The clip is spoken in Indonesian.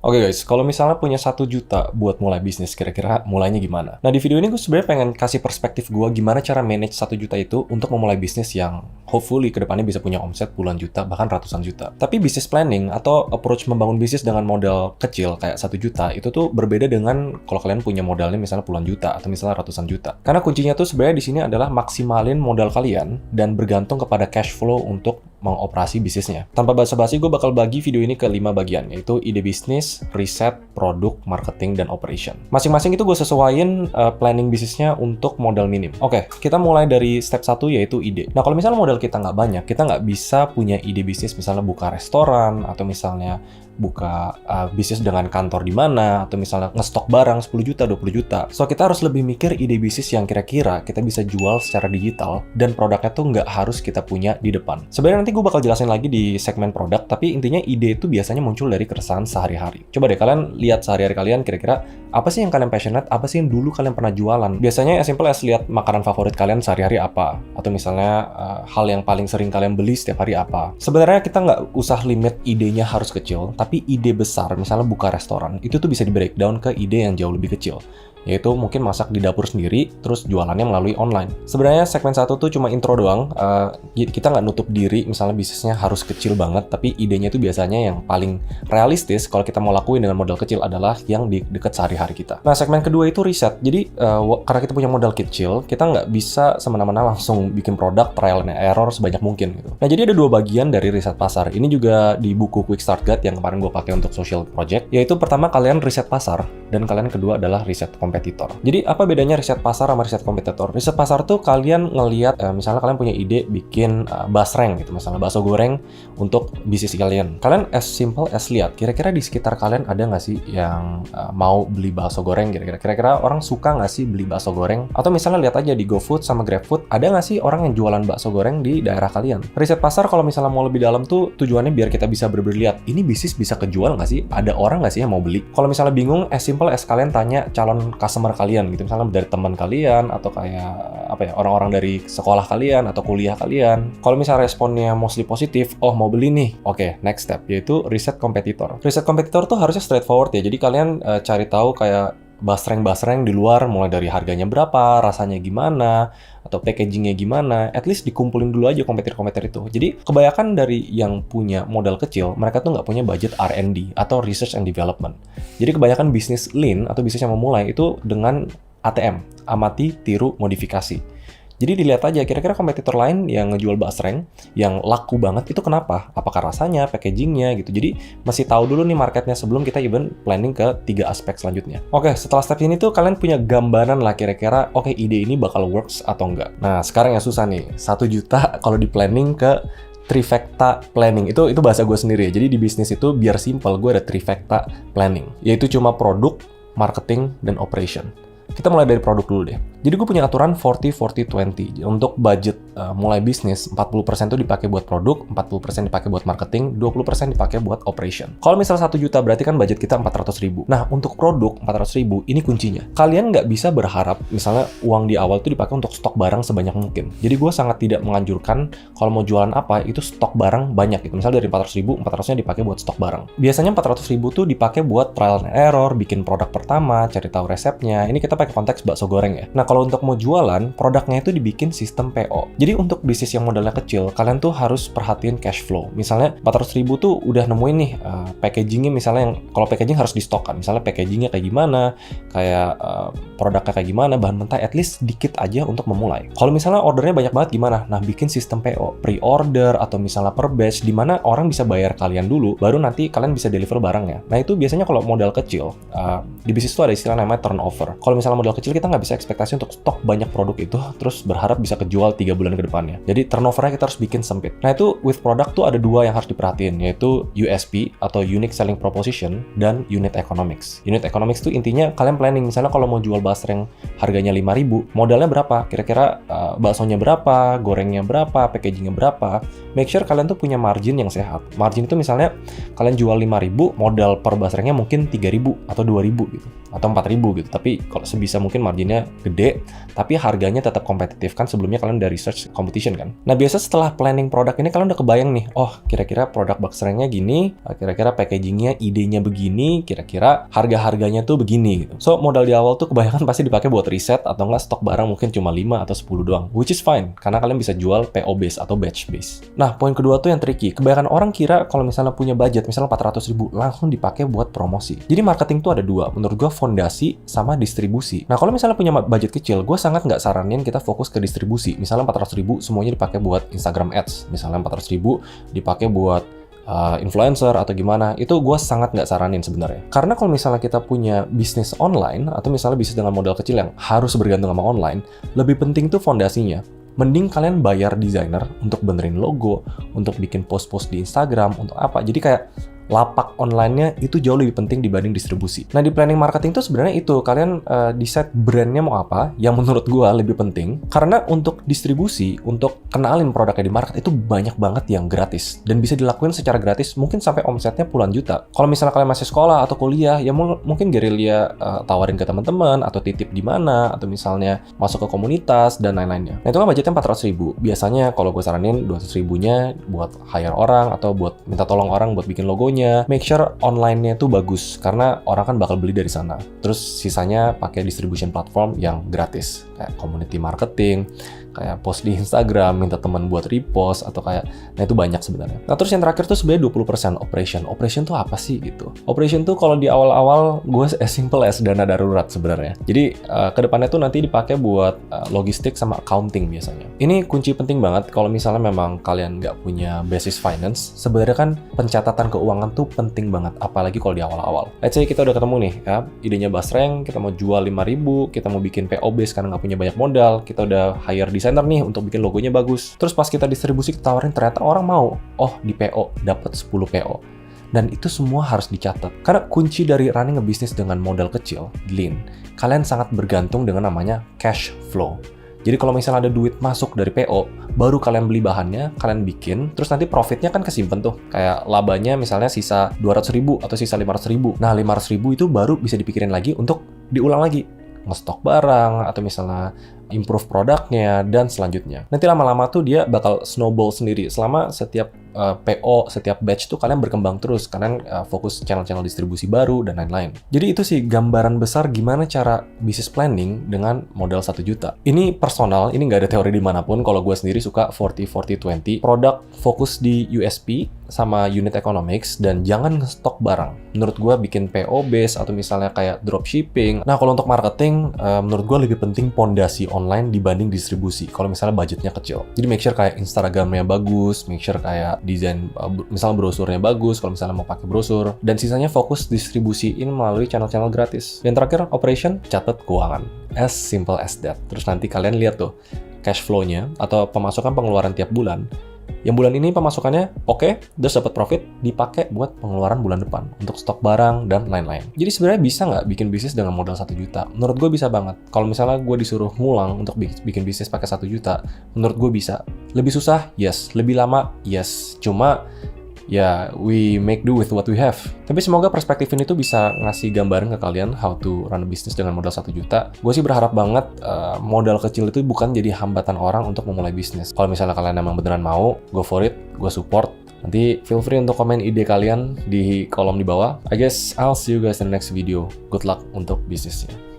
Oke guys, kalau misalnya punya 1 juta buat mulai bisnis, kira-kira mulainya gimana? Nah di video ini gue sebenarnya pengen kasih perspektif gue gimana cara manage 1 juta itu untuk memulai bisnis yang hopefully kedepannya bisa punya omset puluhan juta, bahkan ratusan juta. Tapi bisnis planning atau approach membangun bisnis dengan modal kecil kayak 1 juta itu tuh berbeda dengan kalau kalian punya modalnya misalnya puluhan juta atau misalnya ratusan juta. Karena kuncinya tuh sebenarnya di sini adalah maksimalin modal kalian dan bergantung kepada cash flow untuk mengoperasi bisnisnya. Tanpa basa-basi, gue bakal bagi video ini ke 5 bagian, yaitu ide bisnis, riset, produk, marketing, dan operation. Masing-masing itu gue sesuaiin planning bisnisnya untuk modal minim. Oke, kita mulai dari step 1 yaitu ide. Nah, kalau misalnya modal kita nggak banyak, kita nggak bisa punya ide bisnis misalnya buka restoran, atau misalnya buka bisnis dengan kantor di mana, atau misalnya ngestok barang 10 juta, 20 juta. So, kita harus lebih mikir ide bisnis yang kira-kira kita bisa jual secara digital, dan produknya tuh nggak harus kita punya di depan. Sebenarnya nanti gue bakal jelasin lagi di segmen produk, tapi intinya ide itu biasanya muncul dari keresahan sehari-hari. Coba deh kalian lihat sehari-hari kalian kira-kira apa sih yang kalian passionate, apa sih yang dulu kalian pernah jualan. Biasanya as simple as lihat makanan favorit kalian sehari-hari apa, atau misalnya hal yang paling sering kalian beli setiap hari apa. Sebenarnya kita nggak usah limit idenya harus kecil, tapi ide besar, misalnya buka restoran, itu tuh bisa di breakdown ke ide yang jauh lebih kecil, yaitu mungkin masak di dapur sendiri, terus jualannya melalui online. Sebenarnya segmen 1 tuh cuma intro doang, kita nggak nutup diri, misalnya bisnisnya harus kecil banget, tapi idenya itu biasanya yang paling realistis kalau kita mau lakuin dengan modal kecil adalah yang di dekat sehari-hari kita. Nah, segmen kedua itu riset. Jadi, karena kita punya modal kecil, kita nggak bisa semena-mena langsung bikin produk trial and error sebanyak mungkin gitu. Nah, jadi ada 2 bagian dari riset pasar. Ini juga di buku Quick Start Guide yang kemarin gue pakai untuk social project, yaitu pertama kalian riset pasar, dan kalian kedua adalah riset kompetitor. Jadi apa bedanya riset pasar sama riset kompetitor? Riset pasar tuh kalian ngelihat, misalnya kalian punya ide bikin basreng gitu, misalnya bakso goreng untuk bisnis kalian. Kalian as simple as lihat, kira-kira di sekitar kalian ada nggak sih yang mau beli bakso goreng? Kira-kira orang suka nggak sih beli bakso goreng? Atau misalnya lihat aja di GoFood sama GrabFood, ada nggak sih orang yang jualan bakso goreng di daerah kalian? Riset pasar kalau misalnya mau lebih dalam tuh tujuannya biar kita bisa berlihat, ini bisnis bisa kejual nggak sih? Ada orang nggak sih yang mau beli? Kalau misalnya bingung, as simple as kalian tanya calon customer kalian gitu, misalnya dari teman kalian atau kayak orang-orang dari sekolah kalian atau kuliah kalian. Kalau misalnya responnya mostly positif, oh mau beli nih, oke, next step yaitu riset kompetitor. Riset kompetitor tuh harusnya straightforward ya, jadi kalian cari tahu kayak basreng-basreng di luar, mulai dari harganya berapa, rasanya gimana, atau packagingnya gimana, at least dikumpulin dulu aja kompetitor-kompetitor itu. Jadi kebanyakan dari yang punya modal kecil, mereka tuh nggak punya budget R&D atau Research and Development. Jadi kebanyakan bisnis lean atau bisnis yang memulai itu dengan ATM, amati, tiru, modifikasi. Jadi dilihat aja kira-kira kompetitor lain yang ngejual basreng yang laku banget itu kenapa? Apakah rasanya, packagingnya gitu. Jadi masih tahu dulu nih marketnya sebelum kita even planning ke 3 aspek selanjutnya. Oke, setelah step ini tuh kalian punya gambaran lah kira-kira oke, ide ini bakal works atau enggak. Nah, sekarang yang susah nih. 1 juta kalau di planning ke trifecta planning. Itu bahasa gue sendiri ya. Jadi di bisnis itu biar simple, gue ada trifecta planning. Yaitu cuma produk, marketing, dan operation. Kita mulai dari produk dulu deh. Jadi gue punya aturan 40-40-20. Untuk budget mulai bisnis, 40% itu dipakai buat produk, 40% dipakai buat marketing, 20% dipakai buat operation. Kalau misalnya 1 juta berarti kan budget kita 400.000. Nah, untuk produk 400.000 ini kuncinya. Kalian nggak bisa berharap misalnya uang di awal itu dipakai untuk stok barang sebanyak mungkin. Jadi gue sangat tidak menganjurkan kalau mau jualan apa itu stok barang banyak gitu. Misalnya dari 400.000, 400-nya dipakai buat stok barang. Biasanya 400.000 tuh dipakai buat trial and error, bikin produk pertama, cari tahu resepnya. Ini kita pakai konteks bakso goreng ya. Nah, kalau untuk mau jualan, produknya itu dibikin sistem PO. Jadi untuk bisnis yang modalnya kecil, kalian tuh harus perhatiin cash flow. Misalnya 400.000 tuh udah nemuin nih packagingnya, misalnya yang kalau packaging harus di stok kan. Misalnya packagingnya kayak gimana, kayak produknya kayak gimana, bahan mentah at least dikit aja untuk memulai. Kalau misalnya ordernya banyak banget gimana? Nah, bikin sistem PO, pre-order atau misalnya per batch di mana orang bisa bayar kalian dulu, baru nanti kalian bisa deliver barangnya. Nah, itu biasanya kalau modal kecil, di bisnis itu ada istilah namanya turnover. Kalau misalnya modal kecil, kita nggak bisa ekspektasi untuk stok banyak produk itu terus berharap bisa kejual 3 bulan ke depannya. Jadi turnovernya kita harus bikin sempit. Nah, itu with product tuh ada 2 yang harus diperhatiin, yaitu USP atau Unique Selling Proposition dan Unit Economics. Unit Economics tuh intinya kalian planning, misalnya kalau mau jual basreng harganya 5.000, modalnya berapa? Kira-kira baksonya berapa, gorengnya berapa, packagingnya berapa. Make sure kalian tuh punya margin yang sehat. Margin itu misalnya kalian jual 5.000, modal per basrengnya mungkin 3.000 atau 2.000 gitu, atau 4.000 gitu. Tapi kalau sebisa mungkin marginnya gede gede, tapi harganya tetap kompetitif. Kan sebelumnya kalian udah research competition kan. Nah, biasa setelah planning produk ini kalian udah kebayang nih, oh kira-kira produk box ranknya gini, kira-kira packagingnya, idenya begini, kira-kira harga-harganya tuh begini gitu. So, modal di awal tuh kebanyakan pasti dipakai buat riset atau nggak stok barang mungkin cuma 5 atau 10 doang, which is fine, karena kalian bisa jual PO base atau batch base. Nah, poin kedua tuh yang tricky. Kebanyakan orang kira kalau misalnya punya budget, misalnya 400.000, langsung dipakai buat promosi. Jadi marketing tuh ada dua, menurut gue fondasi sama distribusi. Nah, kalau misalnya punya budget kecil, gue sangat nggak saranin kita fokus ke distribusi. Misalnya 400.000 semuanya dipakai buat Instagram Ads, misalnya 400.000 dipakai buat influencer atau gimana, itu gue sangat nggak saranin sebenarnya. Karena kalau misalnya kita punya bisnis online, atau misalnya bisnis dengan modal kecil yang harus bergantung sama online, lebih penting tuh fondasinya. Mending kalian bayar desainer untuk benerin logo, untuk bikin post-post di Instagram, untuk apa. Jadi kayak lapak online-nya itu jauh lebih penting dibanding distribusi. Nah, di planning marketing tuh sebenarnya itu, kalian decide brand-nya mau apa, yang menurut gua lebih penting. Karena untuk distribusi, untuk kenalin produknya di market, itu banyak banget yang gratis. Dan bisa dilakuin secara gratis, mungkin sampai omsetnya puluhan juta. Kalau misalnya kalian masih sekolah atau kuliah, ya mungkin gerilya tawarin ke teman-teman, atau titip di mana, atau misalnya masuk ke komunitas, dan lain-lainnya. Nah, itu kan budgetnya 400.000. Biasanya kalau gue saranin 200.000-nya buat hire orang, atau buat minta tolong orang buat bikin logonya. Make sure online-nya tuh bagus, karena orang kan bakal beli dari sana. Terus sisanya pakai distribution platform yang gratis, kayak community marketing, kayak post di Instagram, minta teman buat repost, atau kayak, nah itu banyak sebenarnya. Nah, terus yang terakhir tuh sebenarnya 20% operation. Operation tuh apa sih gitu? Operation tuh kalau di awal-awal gue as simple as dana darurat sebenarnya. Jadi kedepannya tuh nanti dipakai buat logistik sama accounting biasanya. Ini kunci penting banget kalau misalnya memang kalian nggak punya basis finance. Sebenarnya kan pencatatan keuangan tuh penting banget, apalagi kalau di awal-awal. Let's say kita udah ketemu nih ya, idenya Basreng, kita mau jual 5.000, kita mau bikin PO base karena nggak punya banyak modal, kita udah hire desainer nih untuk bikin logonya bagus. Terus pas kita distribusi, kita tawarin, ternyata orang mau. Oh, di PO dapat 10 PO. Dan itu semua harus dicatat. Karena kunci dari running a business dengan modal kecil, lean, kalian sangat bergantung dengan namanya cash flow. Jadi kalau misalnya ada duit masuk dari PO, baru kalian beli bahannya, kalian bikin, terus nanti profitnya kan kesimpan tuh. Kayak labanya misalnya sisa 200.000 atau sisa 500.000. Nah, 500.000 itu baru bisa dipikirin lagi untuk diulang lagi. Ngestok barang, atau misalnya improve produknya, dan selanjutnya. Nanti lama-lama tuh dia bakal snowball sendiri. Selama setiap PO, setiap batch tuh kalian berkembang terus. Kalian fokus channel-channel distribusi baru, dan lain-lain. Jadi itu sih gambaran besar gimana cara business planning dengan modal 1 juta. Ini personal, ini nggak ada teori dimanapun. Kalau gue sendiri suka 40-40-20. Produk fokus di USP sama unit economics, dan jangan ngestok barang. Menurut gue bikin PO base, atau misalnya kayak dropshipping. Nah, kalau untuk marketing, menurut gue lebih penting pondasi online dibanding distribusi, kalau misalnya budgetnya kecil. Jadi make sure kayak Instagramnya bagus, make sure kayak desain, misalnya brosurnya bagus, kalau misalnya mau pakai brosur, dan sisanya fokus distribusiin melalui channel-channel gratis. Dan terakhir, operation, catat keuangan. As simple as that. Terus nanti kalian lihat tuh, cash flow-nya, atau pemasukan pengeluaran tiap bulan. Yang bulan ini pemasukannya oke, terus dapat profit, dipakai buat pengeluaran bulan depan untuk stok barang dan lain-lain. Jadi sebenarnya bisa nggak bikin bisnis dengan modal 1 juta? Menurut gue bisa banget. Kalau misalnya gue disuruh ngulang untuk bikin bisnis pakai 1 juta, menurut gue bisa. Lebih susah? Yes. Lebih lama? Yes. Cuma ya, we make do with what we have. Tapi semoga perspektif ini tuh bisa ngasih gambaran ke kalian how to run a business dengan modal 1 juta. Gue sih berharap banget modal kecil itu bukan jadi hambatan orang untuk memulai bisnis. Kalau misalnya kalian emang beneran mau, go for it, gue support. Nanti feel free untuk komen ide kalian di kolom di bawah. I guess I'll see you guys in the next video. Good luck untuk bisnisnya.